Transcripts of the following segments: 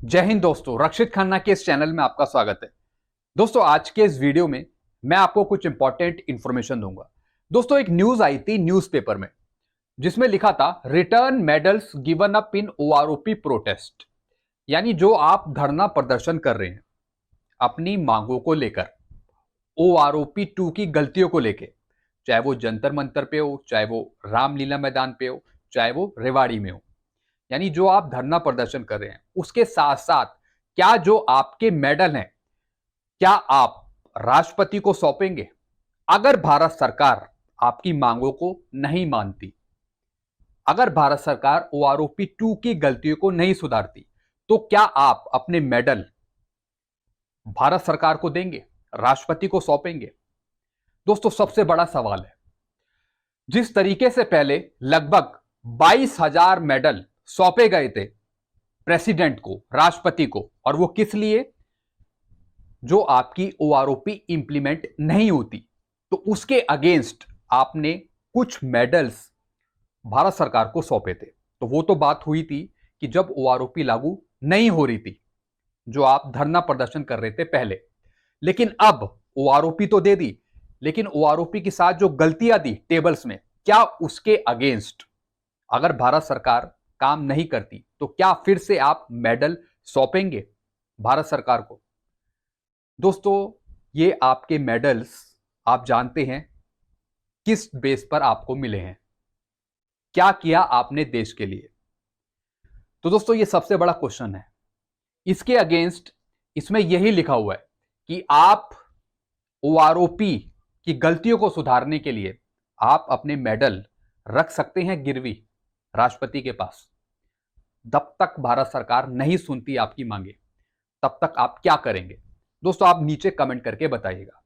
जय हिंद दोस्तों, रक्षित खन्ना के इस चैनल में आपका स्वागत है। दोस्तों, आज के इस वीडियो में मैं आपको कुछ इंपॉर्टेंट इंफॉर्मेशन दूंगा। दोस्तों, एक न्यूज आई थी न्यूज़पेपर में जिसमें लिखा था return medals given up in OROP protest. यानी जो आप धरना प्रदर्शन कर रहे हैं अपनी मांगों को लेकर, ओआरओपी 2 की गलतियों को लेकर, चाहे वो जंतर मंतर पे हो, चाहे वो रामलीला मैदान पे हो, चाहे वो रेवाड़ी में हो, यानी जो आप धरना प्रदर्शन कर रहे हैं उसके साथ साथ क्या जो आपके मेडल हैं क्या आप राष्ट्रपति को सौंपेंगे? अगर भारत सरकार आपकी मांगों को नहीं मानती, अगर भारत सरकार ओआरओपी 2 की गलतियों को नहीं सुधारती, तो क्या आप अपने मेडल भारत सरकार को देंगे, राष्ट्रपति को सौंपेंगे? दोस्तों, सबसे बड़ा सवाल है, जिस तरीके से पहले लगभग 22,000 मेडल सौंपे गए थे प्रेसिडेंट को, राष्ट्रपति को, और वो किस लिए? जो आपकी ओआरओपी इंप्लीमेंट नहीं होती, तो उसके अगेंस्ट आपने कुछ मेडल्स भारत सरकार को सौंपे थे। तो वो तो बात हुई थी कि जब ओआरओपी लागू नहीं हो रही थी, जो आप धरना प्रदर्शन कर रहे थे पहले। लेकिन अब ओआरओपी तो दे दी, लेकिन ओआरओपी के साथ जो गलतियां दी टेबल्स में, क्या उसके अगेंस्ट अगर भारत सरकार काम नहीं करती तो क्या फिर से आप मेडल सौंपेंगे भारत सरकार को? दोस्तों, ये आपके मेडल्स आप जानते हैं किस बेस पर आपको मिले हैं, क्या किया आपने देश के लिए? तो दोस्तों, ये सबसे बड़ा क्वेश्चन है। इसके अगेंस्ट इसमें यही लिखा हुआ है कि आप ओआरओपी की गलतियों को सुधारने के लिए आप अपने मेडल रख सकते हैं गिरवी राष्ट्रपति के पास। जब तक भारत सरकार नहीं सुनती आपकी मांगे, तब तक आप क्या करेंगे? दोस्तों, आप नीचे कमेंट करके बताइएगा।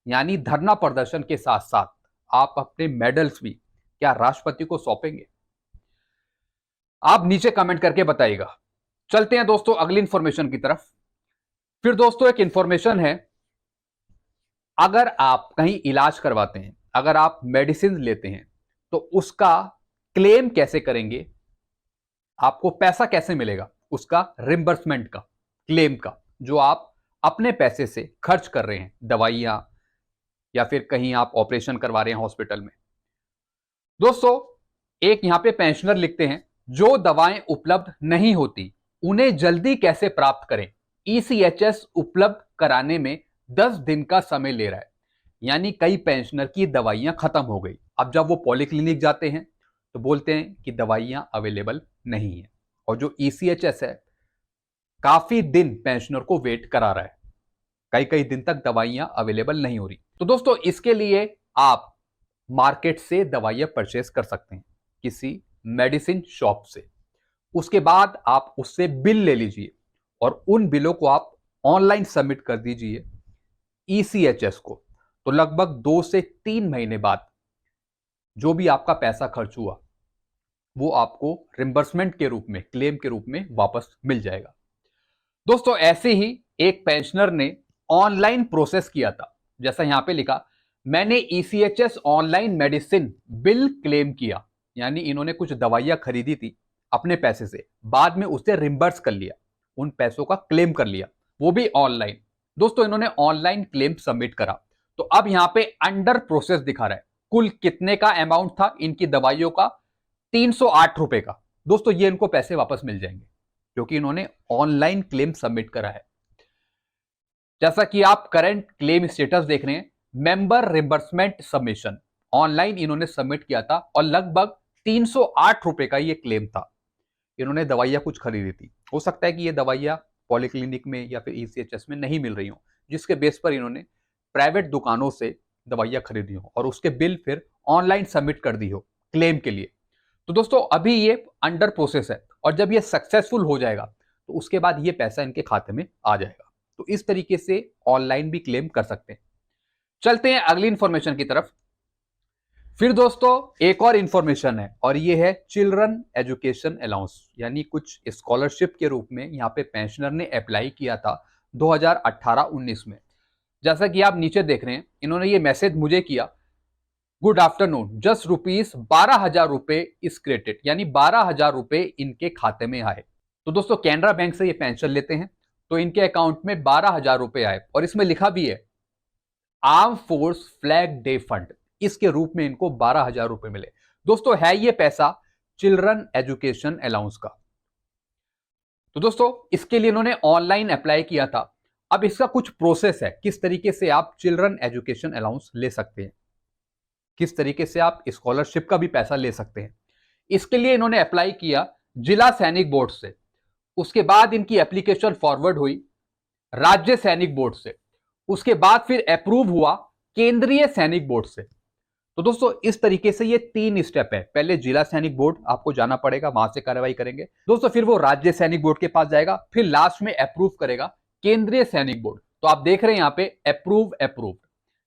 यानी धरना प्रदर्शन के साथ साथ आप अपने मेडल्स भी क्या राष्ट्रपति को सौंपेंगे? आप नीचे कमेंट करके बताइएगा। चलते हैं दोस्तों अगली इंफॉर्मेशन की तरफ। फिर दोस्तों, एक इंफॉर्मेशन है, अगर आप कहीं इलाज करवाते हैं, अगर आप मेडिसिन लेते हैं, तो उसका क्लेम कैसे करेंगे? आपको पैसा कैसे मिलेगा उसका रिम्बर्समेंट का, क्लेम का, जो आप अपने पैसे से खर्च कर रहे हैं दवाइयां या फिर कहीं आप ऑपरेशन करवा रहे हैं हॉस्पिटल में। दोस्तों, एक यहां पे पेंशनर लिखते हैं, जो दवाएं उपलब्ध नहीं होती उन्हें जल्दी कैसे प्राप्त करें? ईसीएचएस उपलब्ध कराने में 10 दिन का समय ले रहा है। यानी कई पेंशनर की दवाइयां खत्म हो गई। अब जब वो पॉलीक्लिनिक जाते हैं तो बोलते हैं कि दवाइयां अवेलेबल नहीं है, और जो ईसीएचएस है काफी दिन पेंशनर को वेट करा रहा है, कई कई दिन तक दवाइयां अवेलेबल नहीं हो रही। तो दोस्तों, इसके लिए आप मार्केट से दवाइयां परचेस कर सकते हैं, किसी मेडिसिन शॉप से। उसके बाद आप उससे बिल ले लीजिए और उन बिलों को आप ऑनलाइन सबमिट कर दीजिए ईसीएचएस को। तो लगभग 2 से 3 महीने बाद जो भी आपका पैसा खर्च हुआ वो आपको रिम्बर्समेंट के रूप में, क्लेम के रूप में वापस मिल जाएगा। दोस्तों, ऐसे ही एक पेंशनर ने ऑनलाइन प्रोसेस किया था, जैसा यहां पे लिखा, मैंने ECHS online medicine bill claim किया। यानी इन्होंने कुछ दवाइयां खरीदी थी अपने पैसे से, बाद में उससे रिम्बर्स कर लिया, उन पैसों का क्लेम कर लिया, वो भी ऑनलाइन। दोस्तों, इन्होंने ऑनलाइन क्लेम सबमिट करा, तो अब यहां पे अंडर प्रोसेस दिखा रहा है कुल कितने का अमाउंट था इनकी दवाइयों का, 308 रुपए का। दोस्तों, ये इनको पैसे वापस मिल जाएंगे क्योंकि इन्होंने ऑनलाइन क्लेम सबमिट करा है। जैसा कि आप करंट क्लेम स्टेटस देख रहे हैं, मेंबर रिम्बर्समेंट सबमिशन ऑनलाइन इन्होंने सबमिट किया था और लगभग 308 रुपए का ये क्लेम था। इन्होंने दवाइयां कुछ खरीदी थी, हो सकता है कि ये दवाइयां पॉलीक्लिनिक में या फिर ईसीएचएस में नहीं मिल रही हो, जिसके बेस पर इन्होंने प्राइवेट दुकानों से दवाइयां खरीदी हो और उसके बिल फिर ऑनलाइन सबमिट कर दी हो क्लेम के लिए। तो दोस्तों, अभी ये अंडर प्रोसेस है और जब ये सक्सेसफुल हो जाएगा तो उसके बाद ये पैसा इनके खाते में आ जाएगा। तो इस तरीके से ऑनलाइन भी क्लेम कर सकते हैं। चलते हैं अगली इंफॉर्मेशन की तरफ। फिर दोस्तों, एक और इंफॉर्मेशन है और ये है चिल्ड्रन एजुकेशन अलाउंस, यानी कुछ स्कॉलरशिप के रूप में यहाँ पे पेंशनर ने अप्लाई किया था 2018-19 में। जैसा कि आप नीचे देख रहे हैं, इन्होंने ये मैसेज मुझे किया, good afternoon, just ₹12,000 is credit, यानी 12,000 रुपए इनके खाते में आए। तो दोस्तों कैनरा बैंक से ये पेंशन लेते हैं, तो इनके अकाउंट में 12,000 रुपए आए और इसमें लिखा भी है arm force flag day fund, इसके रूप में इनको 12,000 रुपए मिले। दोस्तों है ये पैसा चिल्ड्रन एजुकेशन अलाउंस का। तो दोस्तों इसके लिए इन्होंने ऑनलाइन अप्लाई किया था। अब इसका कुछ प्रोसेस है, किस तरीके से आप चिल्ड्रन एजुकेशन अलाउंस ले सकते हैं, किस तरीके से आप स्कॉलरशिप का भी पैसा ले सकते हैं। इसके लिए इन्होंने अप्लाई किया जिला सैनिक बोर्ड से, उसके बाद इनकी एप्लीकेशन फॉरवर्ड हुई राज्य सैनिक बोर्ड से, उसके बाद फिर अप्रूव हुआ केंद्रीय सैनिक बोर्ड से। तो दोस्तों इस तरीके से ये 3 स्टेप है, पहले जिला सैनिक बोर्ड आपको जाना पड़ेगा, वहां से कार्रवाई करेंगे दोस्तों, फिर वो राज्य सैनिक बोर्ड के पास जाएगा, फिर लास्ट में अप्रूव करेगा केंद्रीय सैनिक बोर्ड। तो आप देख रहे हैं यहां पे अप्रूव्ड,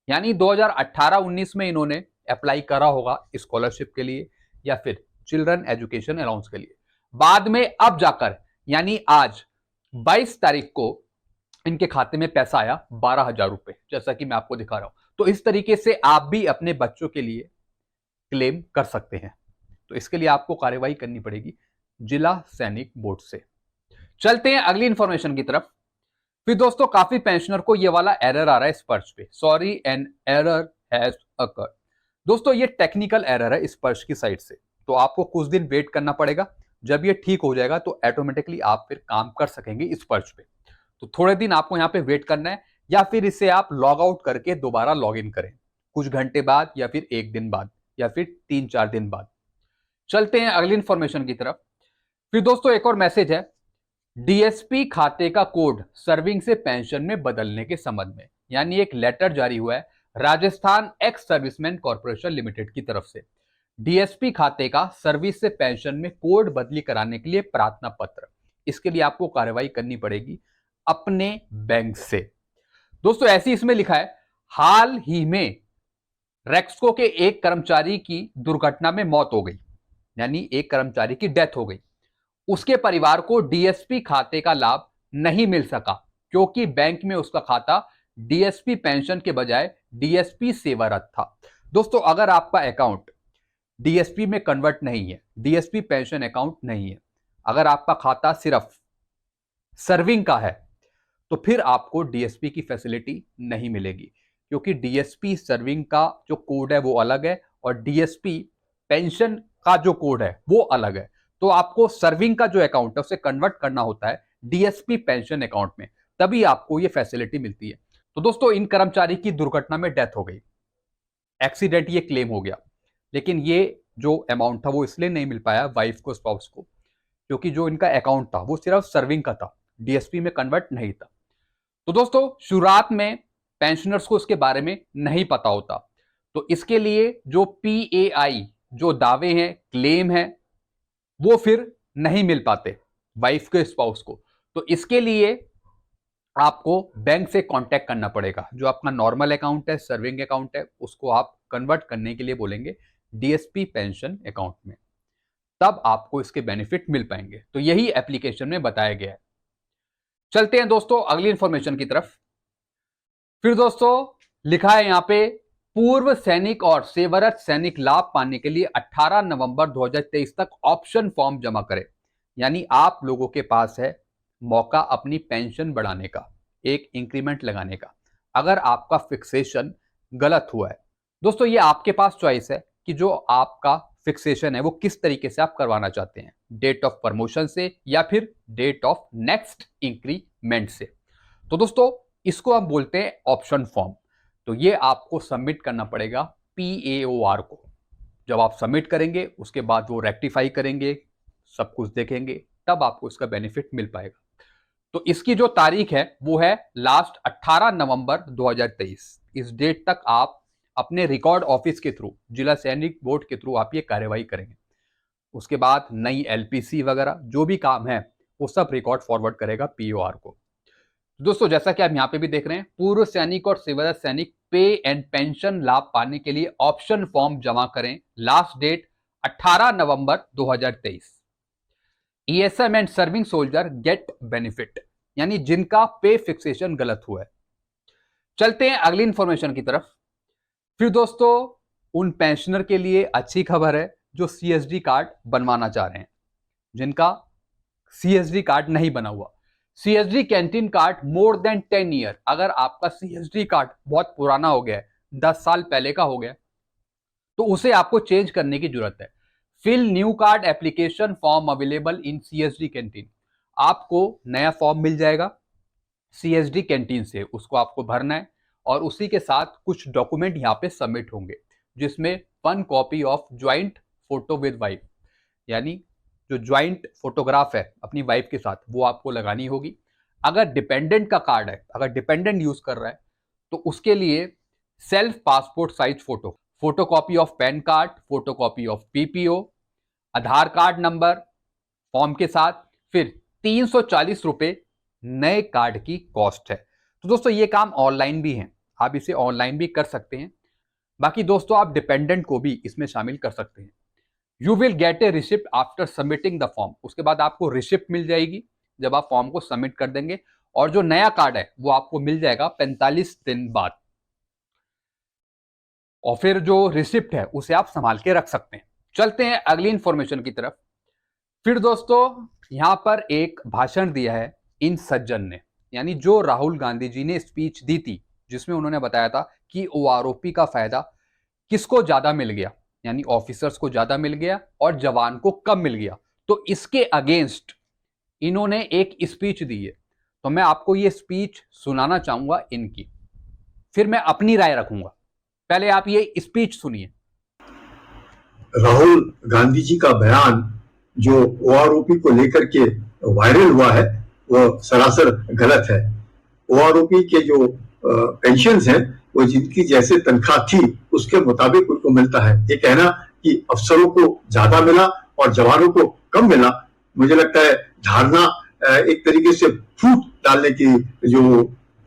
यानी 2018-19 में इन्होंने अप्लाई करा होगा स्कॉलरशिप के लिए या फिर चिल्ड्रन एजुकेशन अलाउंस के लिए। बाद में अब जाकर यानी आज 22 तारीख को इनके खाते में पैसा आया 12,000 रुपए, जैसा कि मैं आपको दिखा रहा हूं। तो इस तरीके से आप भी अपने बच्चों के लिए क्लेम कर सकते हैं। तो इसके लिए आपको कार्यवाही करनी पड़ेगी जिला सैनिक बोर्ड से। चलते हैं अगली इंफॉर्मेशन की तरफ। फिर दोस्तों काफी पेंशनर को ये वाला एरर आ रहा है स्पर्श पे, sorry an error has occurred. दोस्तों ये टेक्निकल एरर है स्पर्श की साइड से, तो आपको कुछ दिन वेट करना पड़ेगा। जब ये ठीक हो जाएगा तो ऑटोमेटिकली आप फिर काम कर सकेंगे स्पर्श पे। तो थोड़े दिन आपको यहां पे वेट करना है, या फिर इसे आप लॉग आउट करके दोबारा लॉग इन करें कुछ घंटे बाद, या फिर 1 दिन बाद, या फिर 3-4 दिन बाद। चलते हैं अगली इंफॉर्मेशन की तरफ। फिर दोस्तों एक और मैसेज है डीएसपी खाते का कोड सर्विंग से पेंशन में बदलने के संबंध में, यानी एक लेटर जारी हुआ है Rajasthan ex serviceman corporation limited की तरफ से। डीएसपी खाते का सर्विस से पेंशन में कोड बदली कराने के लिए प्रार्थना पत्र, इसके लिए आपको कार्रवाई करनी पड़ेगी अपने बैंक से। दोस्तों ऐसी इसमें लिखा है हाल ही में रेक्सको के एक कर्मचारी की दुर्घटना में मौत हो गई, यानी एक कर्मचारी की डेथ हो गई। उसके परिवार को डीएसपी खाते का लाभ नहीं मिल सका क्योंकि बैंक में उसका खाता डीएसपी पेंशन के बजाय डीएसपी सेवारत था। दोस्तों अगर आपका अकाउंट डीएसपी में कन्वर्ट नहीं है, डीएसपी पेंशन अकाउंट नहीं है, अगर आपका खाता सिर्फ सर्विंग का है, तो फिर आपको डीएसपी की फैसिलिटी नहीं मिलेगी, क्योंकि डीएसपी सर्विंग का जो कोड है वो अलग है और डीएसपी पेंशन का जो कोड है वो अलग है। तो आपको सर्विंग का जो अकाउंट है उसे कन्वर्ट करना होता है डीएसपी पेंशन अकाउंट में, तभी आपको ये फैसिलिटी मिलती है। तो दोस्तों इन कर्मचारी की दुर्घटना में डेथ हो गई, एक्सीडेंट ये क्लेम हो गया, लेकिन ये जो अमाउंट था वो इसलिए नहीं मिल पाया वाइफ को, स्पाउस को, क्योंकि जो इनका अकाउंट था वो सिर्फ सर्विंग का था, डीएसपी में कन्वर्ट नहीं था। तो दोस्तों शुरुआत में पेंशनर्स को इसके बारे में नहीं पता होता, तो इसके लिए जो पीएआई जो दावे हैं, क्लेम है, वो फिर नहीं मिल पाते वाइफ के स्पाउस को। तो इसके लिए आपको बैंक से कांटेक्ट करना पड़ेगा, जो आपका नॉर्मल अकाउंट है, सर्विंग अकाउंट है, उसको आप कन्वर्ट करने के लिए बोलेंगे डीएसपी पेंशन अकाउंट में, तब आपको इसके बेनिफिट मिल पाएंगे। तो यही एप्लीकेशन में बताया गया है। चलते हैं दोस्तों अगली इंफॉर्मेशन की तरफ। फिर दोस्तों लिखा है यहां पे पूर्व सैनिक और सेवारत सैनिक लाभ पाने के लिए 18 नवंबर 2023 तक ऑप्शन फॉर्म जमा करें, यानी आप लोगों के पास है मौका अपनी पेंशन बढ़ाने का, एक इंक्रीमेंट लगाने का, अगर आपका फिक्सेशन गलत हुआ है। दोस्तों ये आपके पास चॉइस है कि जो आपका फिक्सेशन है वो किस तरीके से आप करवाना चाहते हैं, डेट ऑफ प्रमोशन से या फिर डेट ऑफ नेक्स्ट इंक्रीमेंट से। तो दोस्तों इसको हम बोलते हैं ऑप्शन फॉर्म। तो ये आपको सबमिट करना पड़ेगा पीएओआर को। जब आप सबमिट करेंगे उसके बाद वो रेक्टिफाई करेंगे, सब कुछ देखेंगे, तब आपको इसका बेनिफिट मिल पाएगा। तो इसकी जो तारीख है वो है लास्ट 18 नवंबर 2023। इस डेट तक आप अपने रिकॉर्ड ऑफिस के थ्रू, जिला सैनिक बोर्ड के थ्रू आप ये कार्यवाही करेंगे। उसके बाद नई एलपीसी वगैरह जो भी काम है वो सब रिकॉर्ड फॉरवर्ड करेगा पीओआर को। दोस्तों जैसा कि आप यहाँ पे भी देख रहे हैं, पूर्व सैनिक और सेवारत सैनिक पे एंड पेंशन लाभ पाने के लिए ऑप्शन फॉर्म जमा करें, last date 18 November 2023। ESM and serving soldier get benefit, यानी जिनका पे फिक्सेशन गलत हुआ है। चलते हैं अगली इंफॉर्मेशन की तरफ। फिर दोस्तों उन पेंशनर के लिए अच्छी खबर है जो सीएसडी कार्ड बनवाना चाह रहे हैं, जिनका CSD कार्ड नहीं बना हुआ, CSD canteen card more than 10 year, अगर आपका CSD कार्ड बहुत पुराना हो गया है, 10 साल पहले का हो गया, तो उसे आपको चेंज करने की जरूरत है। Fill new card application form available in CSD canteen, आपको नया फॉर्म मिल जाएगा CSD कैंटीन से, उसको आपको भरना है और उसी के साथ कुछ डॉक्यूमेंट यहाँ पे सबमिट होंगे, जिसमें 1 copy of joint photo with wife, यानी जो ज्वाइंट फोटोग्राफ है अपनी वाइफ के साथ, वो आपको लगानी होगी। अगर डिपेंडेंट का कार्ड है, अगर डिपेंडेंट यूज कर रहा है, तो उसके लिए self passport size photo, photocopy of pan card, photocopy of PPO, Aadhaar card number form के साथ, फिर 340 रुपए नए कार्ड की कॉस्ट है। तो दोस्तों ये काम ऑनलाइन भी है, आप इसे ऑनलाइन भी कर सकते हैं। बाकी दोस्तों आप डिपेंडेंट को भी इसमें शामिल कर सकते हैं। You will get A receipt after submitting the form, उसके बाद आपको रिसिप्ट मिल जाएगी जब आप फॉर्म को सबमिट कर देंगे, और जो नया कार्ड है वो आपको मिल जाएगा 45 दिन बाद, और फिर जो रिसिप्ट है उसे आप संभाल के रख सकते हैं। चलते हैं अगली इंफॉर्मेशन की तरफ। फिर दोस्तों यहां पर एक भाषण दिया है इन सज्जन ने, यानी जो राहुल गांधी जी ने स्पीच दी थी, जिसमें उन्होंने बताया था कि OROP का फायदा किसको ज्यादा मिल गया, यानी ऑफिसर्स को ज्यादा मिल गया और जवान को कम मिल गया। तो इसके अगेंस्ट इन्होंने एक स्पीच दी है, तो मैं आपको ये स्पीच सुनाना चाहूंगा इनकी, फिर मैं अपनी राय रखूंगा। पहले आप ये स्पीच सुनिए। राहुल गांधी जी का बयान जो OROP को लेकर के वायरल हुआ है वो सरासर गलत है। OROP के जो पेंशन है वो जिनकी जैसे तनख्वाह थी उसके मुताबिक उनको मिलता है। ये कहना कि अफसरों को ज्यादा मिला और जवानों को कम मिला, मुझे लगता है धारणा एक तरीके से फूट डालने की जो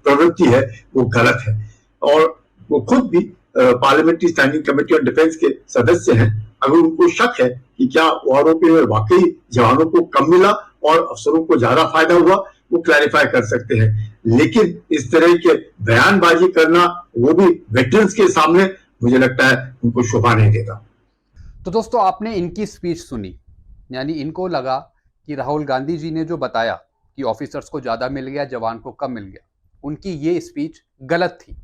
प्रवृत्ति है वो गलत है। और वो खुद भी parliamentary standing committee on defence के सदस्य हैं। अगर उनको शक है कि क्या OROP में वाकई जवानों को कम मिला और अफसरों को ज्यादा फायदा हुआ, वो क्लैरिफाई कर सकते हैं। लेकिन इस तरह के बयानबाजी करना, वो भी वेटरन्स के सामने, मुझे लगता है उनको शोभा नहीं देगा। तो दोस्तों आपने इनकी स्पीच सुनी, यानी इनको लगा कि राहुल गांधी जी ने जो बताया कि ऑफिसर्स को ज्यादा मिल गया, जवान को कम मिल गया, उनकी ये स्पीच गलत थी,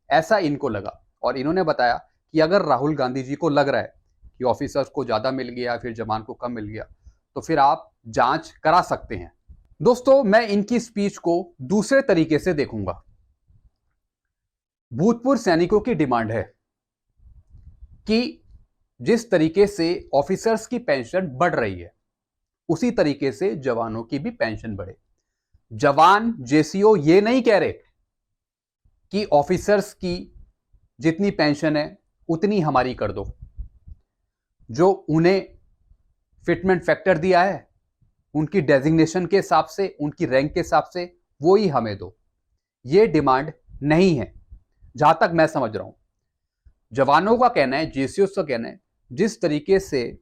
ऐसा इनको लगा। और इन्होंने बताया कि अगर राहुल गांधी जी को लग रहा है कि ऑफिसर्स को ज्यादा मिल गया फिर जवान को कम मिल गया, तो फिर आप जांच करा सकते हैं। दोस्तों मैं इनकी स्पीच को दूसरे तरीके से देखूंगा। भूतपूर्व सैनिकों की डिमांड है कि जिस तरीके से ऑफिसर्स की पेंशन बढ़ रही है, उसी तरीके से जवानों की भी पेंशन बढ़े। जवान JCO ये नहीं कह रहे कि ऑफिसर्स की जितनी पेंशन है उतनी हमारी कर दो, जो उन्हें फिटमेंट फैक्टर दिया है उनकी डेजिग्नेशन के हिसाब से, उनकी रैंक के हिसाब से, वो ही हमें दो, ये डिमांड नहीं है जहां तक मैं समझ रहा हूं। जवानों का कहना है, JCOs का कहना है, जिस तरीके से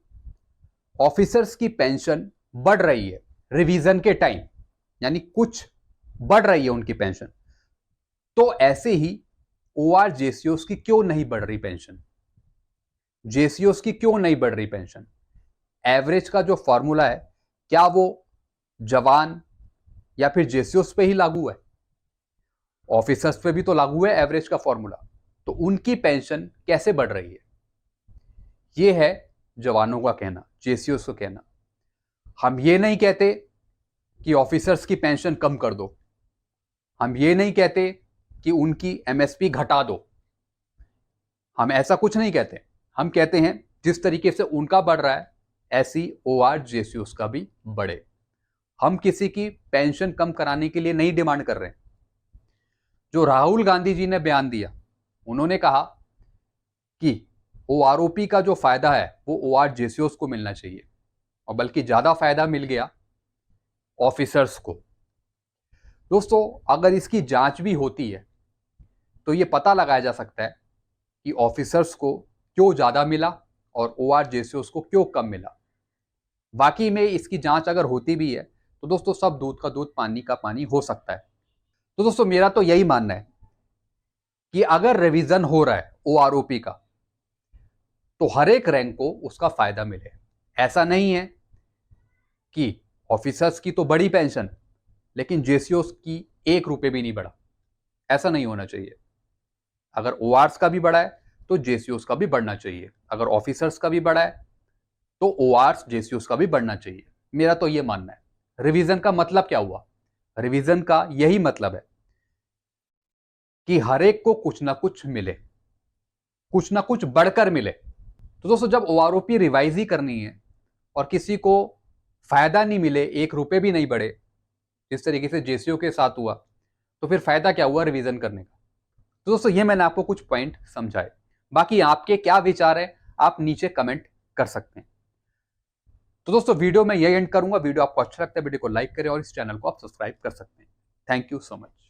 ऑफिसर्स की पेंशन बढ़ रही है रिवीजन के टाइम, यानी कुछ बढ़ रही है उनकी पेंशन, तो ऐसे ही JCOs की क्यों नहीं बढ़ रही पेंशन, JCOs की क्यों नहीं बढ़ रही पेंशन। एवरेज का जो फॉर्मूला है, क्या वो जवान या फिर JCOs पे ही लागू है? ऑफिसर्स पे भी तो लागू है एवरेज का फॉर्मूला, तो उनकी पेंशन कैसे बढ़ रही है? ये है जवानों का कहना, JCOs का कहना। हम ये नहीं कहते कि ऑफिसर्स की पेंशन कम कर दो, हम ये नहीं कहते कि उनकी MSP घटा दो, हम ऐसा कुछ नहीं कहते। हम कहते हैं जिस तरीके से उनका बढ़ रहा है ऐसी JCOs का भी बढ़े। हम किसी की पेंशन कम कराने के लिए नहीं डिमांड कर रहे हैं। जो राहुल गांधी जी ने बयान दिया, उन्होंने कहा कि OROP का जो फायदा है वो JCOs को मिलना चाहिए, और बल्कि ज्यादा फायदा मिल गया ऑफिसर्स को। दोस्तों अगर इसकी जांच भी होती है तो ये पता लगाया जा सकता है कि ऑफिसर्स को क्यों ज्यादा मिला और JCOs को क्यों कम मिला। वाकई में इसकी जांच अगर होती भी है तो दोस्तों सब दूध का दूध पानी का पानी हो सकता है। तो दोस्तों मेरा तो यही मानना है कि अगर रिवीजन हो रहा है OROP का, तो हर एक रैंक को उसका फायदा मिले। ऐसा नहीं है कि ऑफिसर्स की तो बड़ी पेंशन, लेकिन जेसीओस की 1 रुपए भी नहीं बढ़ा। ऐसा नहीं होना चाहिए। अगर ओआरस का भी बढ़ा है तो जेसीओस का भी बढ़ना चाहिए। अगर ऑफिसर्स का भी बढ़ा है तो ओआरस जेसीओस का भी बढ़ना चाहिए। मेरा तो यह मानना है। रिवीजन का मतलब क्या हुआ? रिवीजन का यही मतलब है कि हर एक को कुछ ना कुछ मिले, कुछ ना कुछ बढ़कर मिले। तो दोस्तों, जब ओआरओपी रिवाइज ही करनी है और किसी को फायदा नहीं मिले, 1 रुपए भी नहीं बढ़े, जिस तरीके से जेसीओ के साथ हुआ, तो फिर फायदा क्या हुआ रिवीजन करने का? तो दोस्तों, ये मैंने आपको कुछ पॉइंट समझाए। बाकी आपके क्या विचार है, आप नीचे कमेंट कर सकते हैं। तो दोस्तों, वीडियो में यही एंड करूंगा। वीडियो आपको अच्छा लगता है, वीडियो को लाइक करें और इस चैनल को आप सब्सक्राइब कर सकते हैं। Thank you so much.